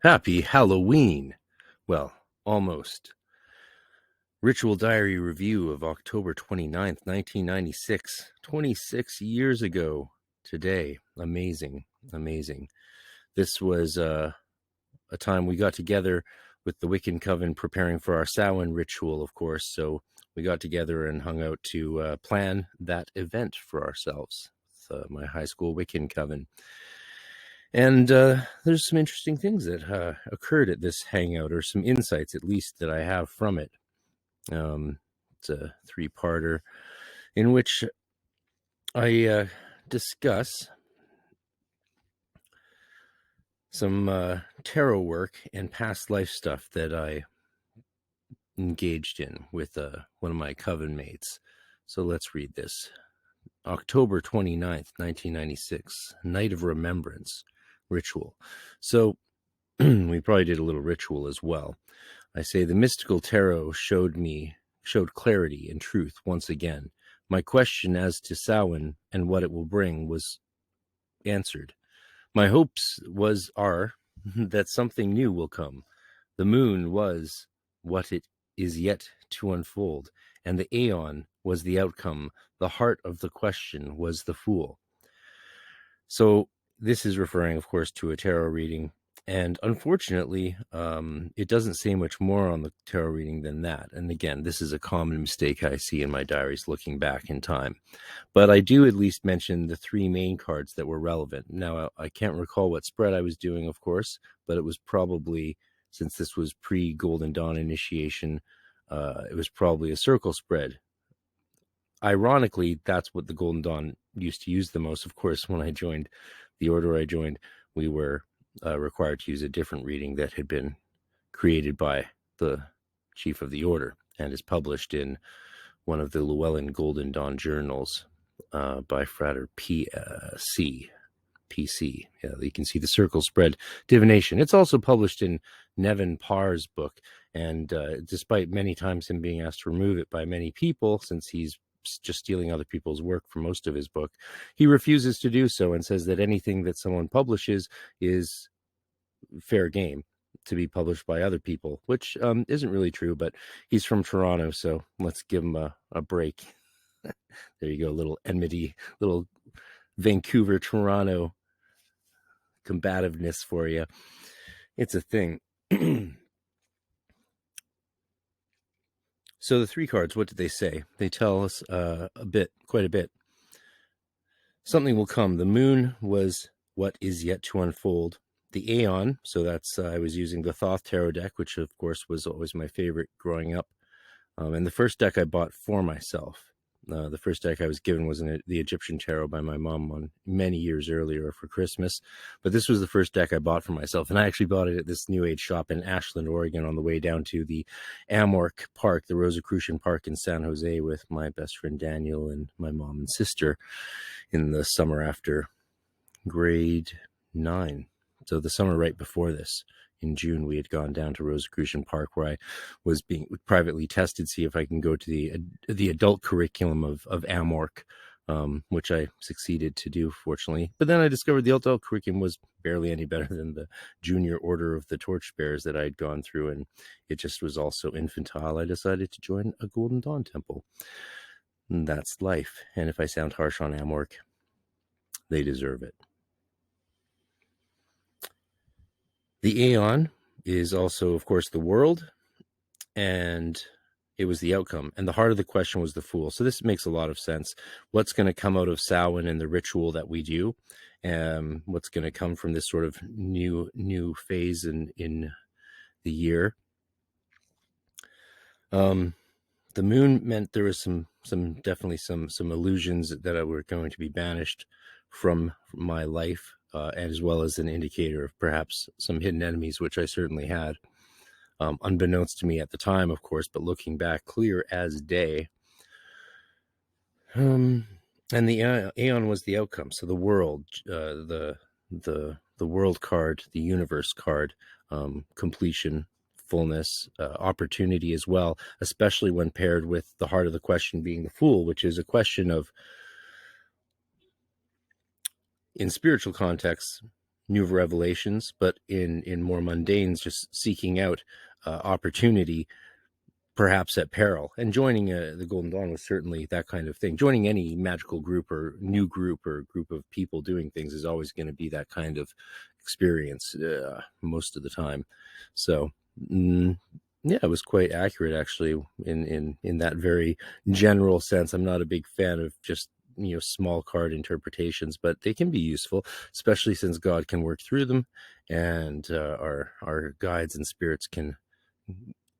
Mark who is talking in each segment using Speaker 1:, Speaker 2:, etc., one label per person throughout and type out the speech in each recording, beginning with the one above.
Speaker 1: Happy Halloween! Well, almost. Ritual Diary Review of October 29th, 1996. 26 years ago today. Amazing. This was a time we got together with the Wiccan Coven preparing for our Samhain ritual, of course. So we got together and hung out to plan that event for ourselves. My high school Wiccan Coven. And there's some interesting things that occurred at this hangout, or some insights at least that I have from it. It's a three-parter in which I discuss some tarot work and past life stuff that I engaged in with one of my coven mates. So let's read this. October 29th, 1996, Night of Remembrance ritual. So we probably did a little ritual as well. I say the mystical tarot showed clarity and truth once again. My question as to Samhain and what it will bring was answered. My hopes are that something new will come. The moon was what it is yet to unfold, and the aeon was the outcome. The heart of the question was the fool. So this is referring, of course, to a tarot reading. And unfortunately, it doesn't say much more on the tarot reading than that. And again, this is a common mistake I see in my diaries looking back in time. But I do at least mention the three main cards that were relevant. Now, I can't recall what spread I was doing, of course, but it was probably, since this was pre-Golden Dawn initiation, it was probably a circle spread. Ironically, that's what the Golden Dawn used to use the most. Of course, when I joined the order I joined, we were required to use a different reading that had been created by the chief of the order and is published in one of the Llewellyn Golden Dawn journals by Frater PC. Yeah, you can see the circle spread divination. It's also published in Nevin Parr's book, and despite many times him being asked to remove it by many people, since he's just stealing other people's work for most of his book, he refuses to do so and says that anything that someone publishes is fair game to be published by other people, which isn't really true, but he's from Toronto, so let's give him a break. There you go, a little enmity, little Vancouver, Toronto combativeness for you. It's a thing. So the three cards, what did they say? They tell us quite a bit. Something will come. The moon was what is yet to unfold. The Aeon, so that's, I was using the Thoth Tarot deck, which of course was always my favorite growing up. And the first deck I bought for myself. The first deck I was given was the Egyptian Tarot by my mom many years earlier for Christmas. But this was the first deck I bought for myself. And I actually bought it at this New Age shop in Ashland, Oregon, on the way down to the Amork Park, the Rosicrucian Park in San Jose, with my best friend Daniel and my mom and sister in the summer after grade 9. So the summer right before this. In June, we had gone down to Rosicrucian Park, where I was being privately tested, see if I can go to the adult curriculum of Amork, which I succeeded to do, fortunately. But then I discovered the adult curriculum was barely any better than the junior order of the Torchbearers that I'd gone through, and it just was all so infantile. I decided to join a Golden Dawn temple. And that's life. And if I sound harsh on Amork, they deserve it. The Aeon is also, of course, the world, and it was the outcome. And the heart of the question was the fool. So this makes a lot of sense. What's going to come out of Samhain and the ritual that we do? What's going to come from this sort of new phase in the year? The moon meant there was definitely some illusions that were going to be banished from my life. As well as an indicator of perhaps some hidden enemies, which I certainly had, unbeknownst to me at the time, of course, but looking back, clear as day. And the Aeon was the outcome. So the world, the world card, the universe card, completion, fullness, opportunity as well, especially when paired with the heart of the question being the fool, which is a question of, in spiritual contexts, new revelations, but in more mundanes, just seeking out opportunity, perhaps at peril. And joining the Golden Dawn was certainly that kind of thing. Joining any magical group or new group or group of people doing things is always going to be that kind of experience most of the time. So yeah, it was quite accurate, actually, in that very general sense. I'm not a big fan of just small card interpretations, but they can be useful, especially since God can work through them, and our guides and spirits can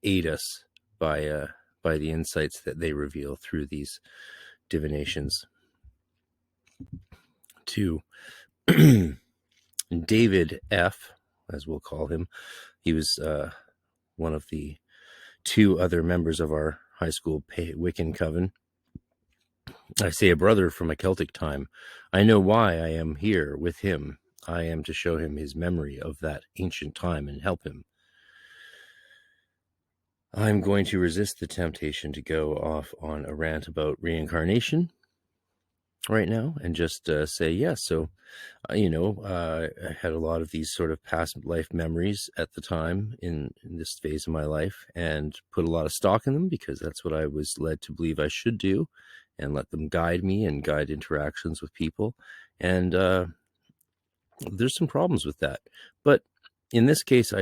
Speaker 1: aid us by the insights that they reveal through these divinations. To David F., as we'll call him, he was one of the two other members of our high school Wiccan coven. I say a brother from a Celtic time. I know why I am here with him. I am to show him his memory of that ancient time and help him. I'm going to resist the temptation to go off on a rant about reincarnation right now and just say, yes. So, I had a lot of these sort of past life memories at the time in this phase of my life, and put a lot of stock in them because that's what I was led to believe I should do, and let them guide me and guide interactions with people. And there's some problems with that. But in this case,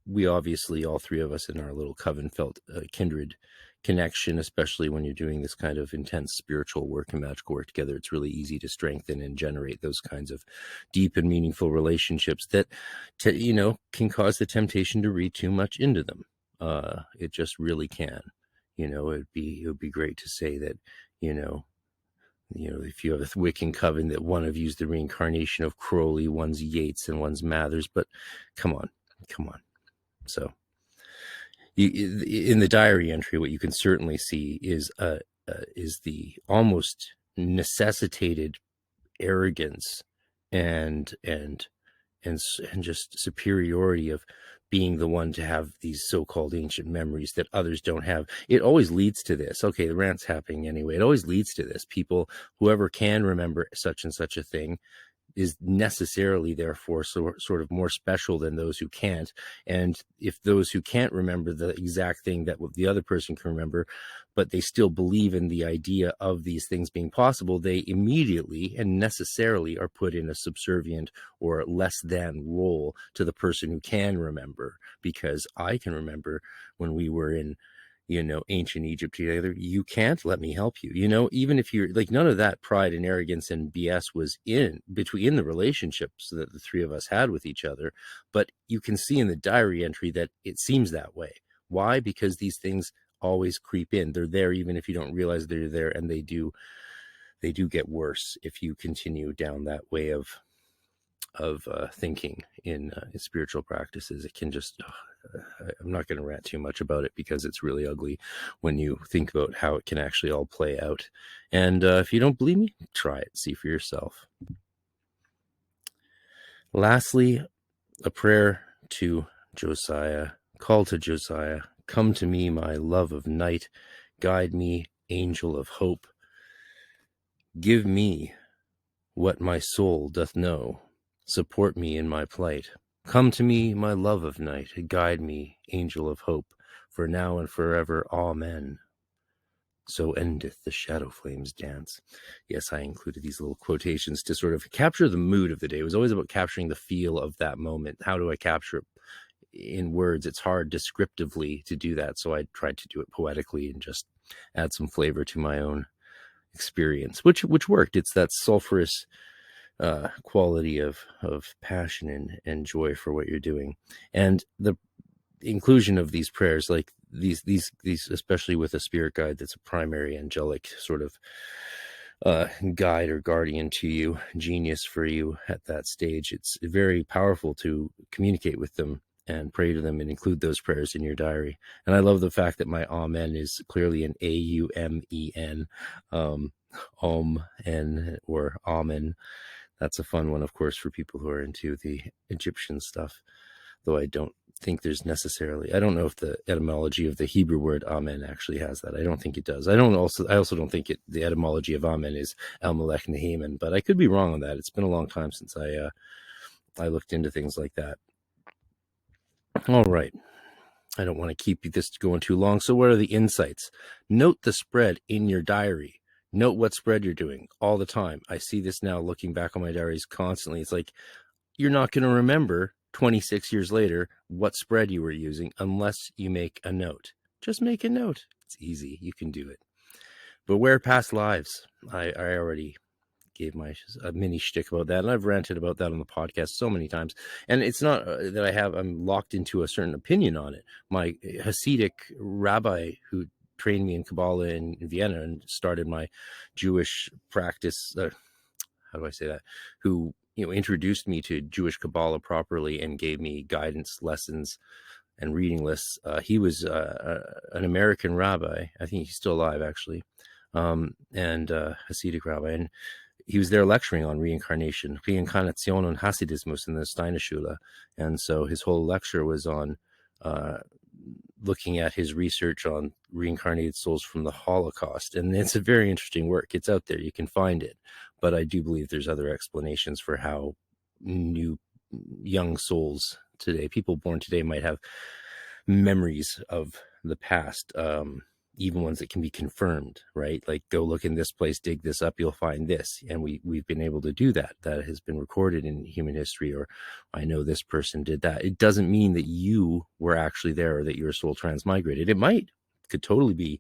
Speaker 1: we obviously, all three of us in our little coven, felt a kindred connection, especially when you're doing this kind of intense spiritual work and magical work together. It's really easy to strengthen and generate those kinds of deep and meaningful relationships that, can cause the temptation to read too much into them. It just really can. It would be great to say that, if you have a Wiccan coven, that one of you's the reincarnation of Crowley, one's Yeats, and one's Mathers. But come on. So in the diary entry, what you can certainly see is the almost necessitated arrogance and just superiority of being the one to have these so-called ancient memories that others don't have. It always leads to this. Okay, the rant's happening anyway. It always leads to this. People, whoever can remember such and such a thing, is necessarily therefore sort of more special than those who can't. And if those who can't remember the exact thing that the other person can remember, but they still believe in the idea of these things being possible, they immediately and necessarily are put in a subservient or less than role to the person who can remember. Because I can remember when we were in ancient Egypt together, you can't, let me help you. Even if you're like, none of that pride and arrogance and BS was between the relationships that the three of us had with each other. But you can see in the diary entry that it seems that way. Why? Because these things always creep in. They're there even if you don't realize they're there, and they do get worse if you continue down that way of thinking in spiritual practices. It can just I'm not going to rant too much about it because it's really ugly when you think about how it can actually all play out. And if you don't believe me, try it, see for yourself. Lastly, a prayer to Josiah. Call to Josiah. Come to me, my love of night. Guide me, angel of hope. Give me what my soul doth know. Support me in my plight. Come to me, my love of night. Guide me, angel of hope. For now and forever, amen. So endeth the shadow flames dance. Yes, I included these little quotations to sort of capture the mood of the day. It was always about capturing the feel of that moment. How do I capture it in words? It's hard descriptively to do that, so I tried to do it poetically and just add some flavor to my own experience, which worked. It's that sulfurous quality of passion and joy for what you're doing, and the inclusion of these prayers, like these, especially with a spirit guide that's a primary angelic sort of guide or guardian to you, genius for you at that stage. It's very powerful to communicate with them and pray to them and include those prayers in your diary. And I love the fact that my amen is clearly an AUMEN, and or amen. That's a fun one, of course, for people who are into the Egyptian stuff, though I don't think there's necessarily, I don't know if the etymology of the Hebrew word amen actually has that. I don't think it does. I also don't think the etymology of amen is El Melech Neheman, but I could be wrong on that. It's been a long time since I I looked into things like that. All right. I don't want to keep this going too long. So what are the insights? Note the spread in your diary. Note what spread you're doing all the time. I see this now looking back on my diaries constantly. It's like you're not going to remember 26 years later what spread you were using unless you make a note. Just make a note. It's easy. You can do it. Beware past lives. I already gave a mini shtick about that, and I've ranted about that on the podcast so many times. And it's not that I'm locked into a certain opinion on it. My Hasidic rabbi who trained me in Kabbalah in Vienna and started my Jewish practice, how do I say that? Who introduced me to Jewish Kabbalah properly and gave me guidance lessons and reading lists. He was an American rabbi. I think he's still alive, actually, and Hasidic rabbi, and he was there lecturing on reincarnation, Reincarnation und Hasidismus in the Steiner Schule. And so his whole lecture was on looking at his research on reincarnated souls from the Holocaust. And it's a very interesting work. It's out there. You can find it. But I do believe there's other explanations for how young souls today, people born today, might have memories of the past, even ones that can be confirmed, right? Like, go look in this place, dig this up, you'll find this. And we've been able to do that. That has been recorded in human history, or I know this person did that. It doesn't mean that you were actually there or that your soul transmigrated. It could totally be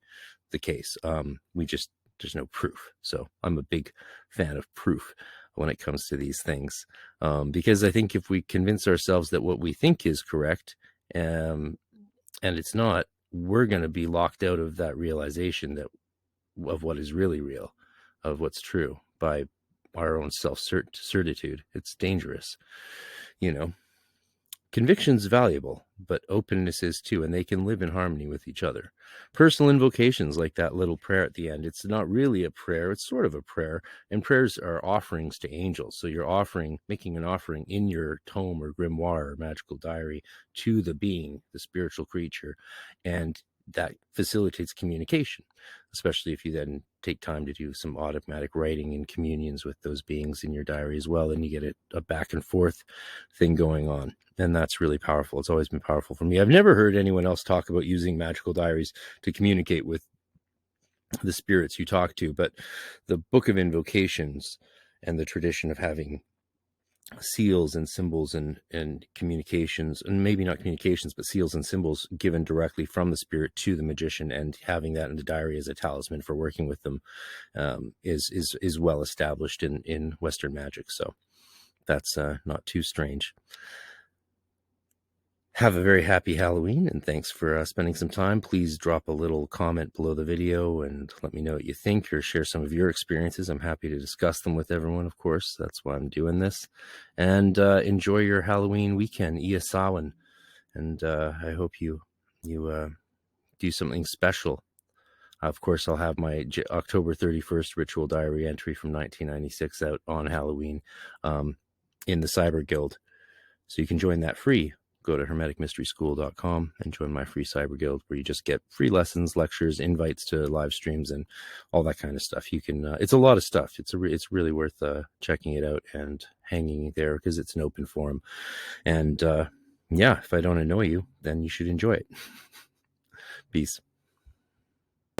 Speaker 1: the case. There's no proof. So I'm a big fan of proof when it comes to these things. Because I think if we convince ourselves that what we think is correct, and it's not, we're going to be locked out of that realization of what is really real, of what's true, by our own self-certitude. It's dangerous. Conviction's valuable, but openness is too, and they can live in harmony with each other. Personal invocations, like that little prayer at the end, it's not really a prayer, it's sort of a prayer, and prayers are offerings to angels. So you're making an offering in your tome or grimoire or magical diary to the being, the spiritual creature, and that facilitates communication, especially if you then take time to do some automatic writing and communions with those beings in your diary as well. Then you get a back and forth thing going on. And that's really powerful. It's always been powerful for me. I've never heard anyone else talk about using magical diaries to communicate with the spirits you talk to, but the Book of Invocations and the tradition of having seals and symbols and communications, and maybe not communications, but seals and symbols given directly from the spirit to the magician, and having that in the diary as a talisman for working with them, is well established in Western magic. So that's not too strange. Have a very happy Halloween, and thanks for spending some time. Please drop a little comment below the video and let me know what you think, or share some of your experiences. I'm happy to discuss them with everyone, of course. That's why I'm doing this. And enjoy your Halloween weekend, Iasawan. And I hope you do something special. Of course, I'll have my October 31st ritual diary entry from 1996 out on Halloween in the Cyber Guild. So you can join that free. Go to hermeticmysteryschool.com and join my free Cyber Guild, where you just get free lessons, lectures, invites to live streams, and all that kind of stuff. You can, it's a lot of stuff. It's really worth checking it out and hanging there, because it's an open forum. And yeah, if I don't annoy you, then you should enjoy it. Peace.